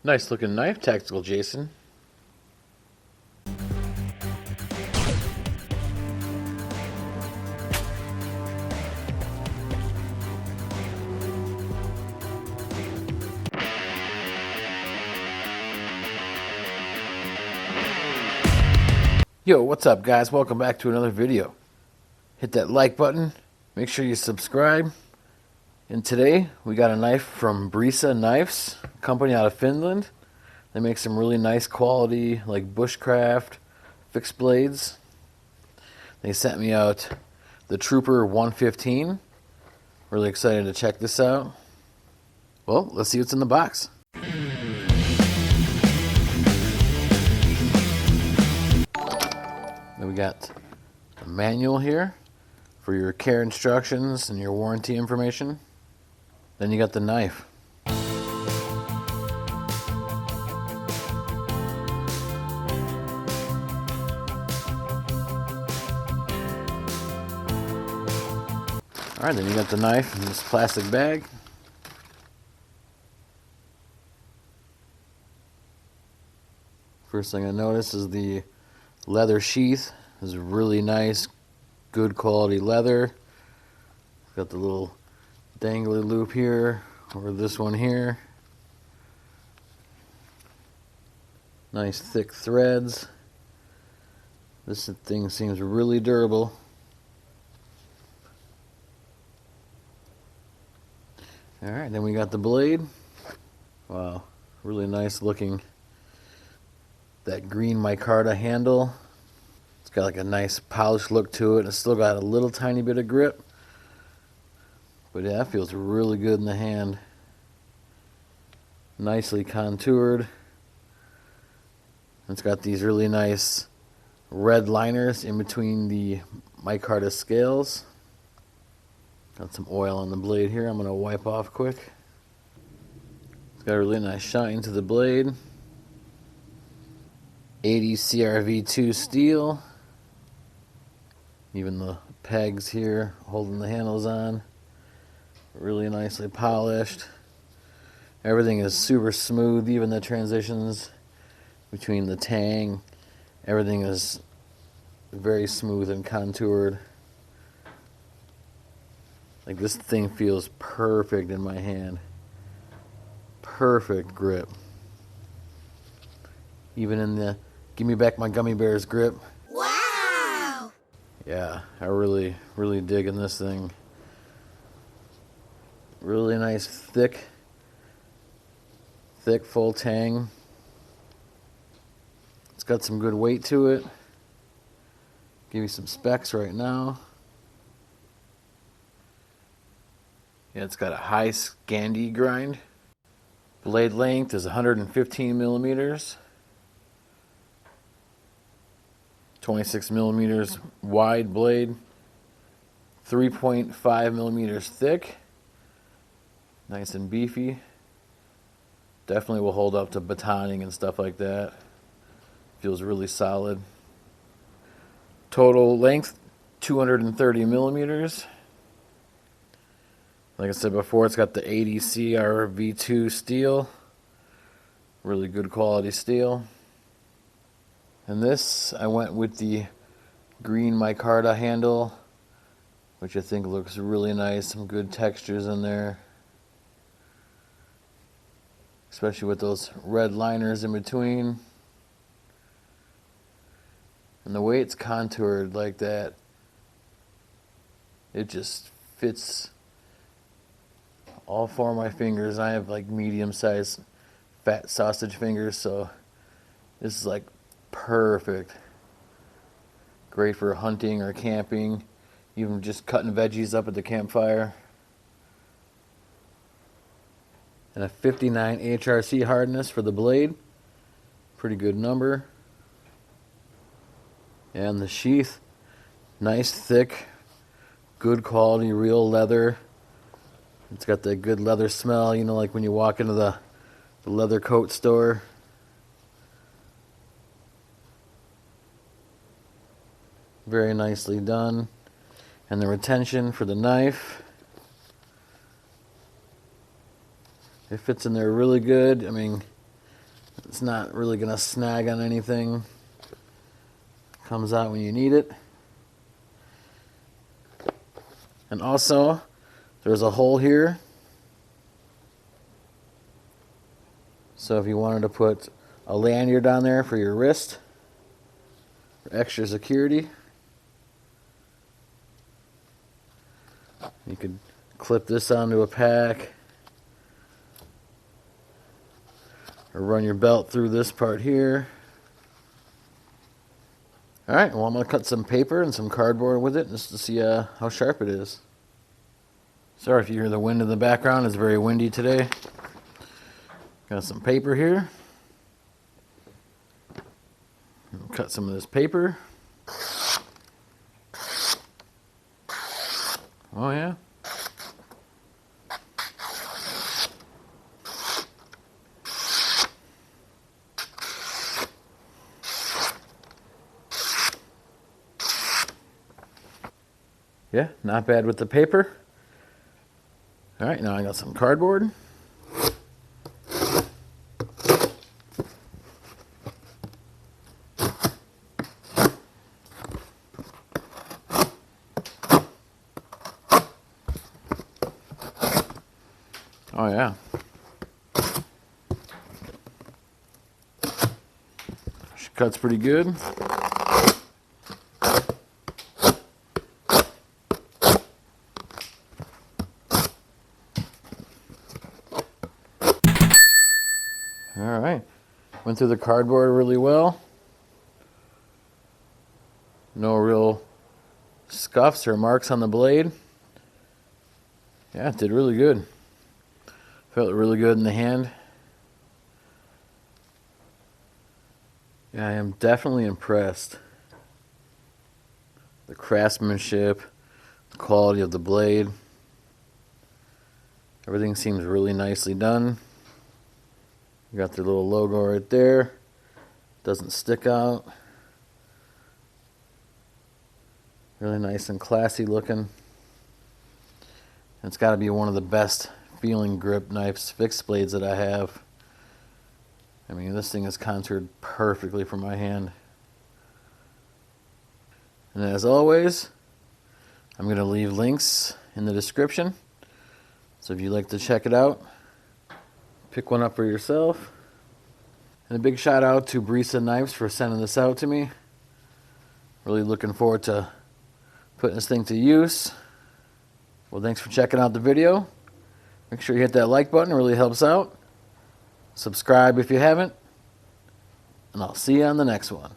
Nice looking knife, Tactical Jason. Yo, what's up guys? Welcome back to another video. Hit that like button, make sure you subscribe. And today we got a knife from Brisa Knives, a company out of Finland. They make some really nice quality like Bushcraft fixed blades. They sent me out the Trooper 115. Really excited to check this out. Well, let's see what's in the box. Then we got a manual here for your care instructions and your warranty information. Then you got the knife. Alright, then you got the knife in this plastic bag. First thing I notice is the leather sheath. This is really nice, good quality leather. Got the little dangly loop here, or this one here. Nice thick threads. This thing seems really durable. Alright, then we got the blade. Wow, really nice looking. That green micarta handle. It's got like a nice polished look to it. It's still got a little tiny bit of grip. But yeah, it feels really good in the hand. Nicely contoured. It's got these really nice red liners in between the micarta scales. Got some oil on the blade here. I'm going to wipe off quick. It's got a really nice shine to the blade. 80 CRV2 steel. Even the pegs here holding the handles on. Really nicely polished. Everything is super smooth, even the transitions between the tang. Everything is very smooth and contoured. Like, this thing feels perfect in my hand. Perfect grip. Even in the give me back my gummy bears grip. Wow! Yeah, I really digging this thing. Really nice thick full tang. It's got some good weight to it. Give you some specs right now. Yeah, it's got a high Scandi grind. Blade length is 115 millimeters. 26 millimeters wide blade. 3.5 millimeters thick. Nice and beefy. Definitely will hold up to batoning and stuff like that. Feels really solid. Total length 230 millimeters. Like I said before, it's got the 80 CRV2 steel. Really good quality steel. And this, I went with the green micarta handle, which I think looks really nice. Some good textures in there. Especially with those red liners in between. And the way it's contoured like that, it just fits all four of my fingers. I have like medium-sized fat sausage fingers, so this is like perfect. Great for hunting or camping, even just cutting veggies up at the campfire. And a 59 HRC hardness for the blade. Pretty good number. And the sheath, nice thick, good quality real leather. It's got that good leather smell, you know, like when you walk into the leather coat store. Very nicely done. And the retention for the knife. It fits in there really good. I mean, It's not really going to snag on anything. Comes out when you need it. And also, there's a hole here. So if you wanted to put a lanyard on there for your wrist, for extra security, you could clip this onto a pack, or run your belt through this part here. Alright, well, I'm going to cut some paper and some cardboard with it just to see how sharp it is. Sorry if you hear the wind in the background, it's very windy today. Got some paper here. Cut some of this paper. Oh yeah. Yeah, not bad with the paper. Alright, now I got some cardboard. Oh yeah. She cuts pretty good. Alright. Went through the cardboard really well. No real scuffs or marks on the blade. Yeah, it did really good. Felt really good in the hand. Yeah, I am definitely impressed. The craftsmanship, the quality of the blade. Everything seems really nicely done. You got the little logo right there. Doesn't stick out. Really nice and classy looking. It's got to be one of the best feeling grip knives, fixed blades that I have. I mean, this thing is contoured perfectly for my hand. And as always, I'm going to leave links in the description. So if you'd like to check it out, pick one up for yourself. And a big shout out to Brisa Knives for sending this out to me. Really looking forward to putting this thing to use. Well, thanks for checking out the video. Make sure you hit that like button, it really helps out. Subscribe if you haven't. And I'll see you on the next one.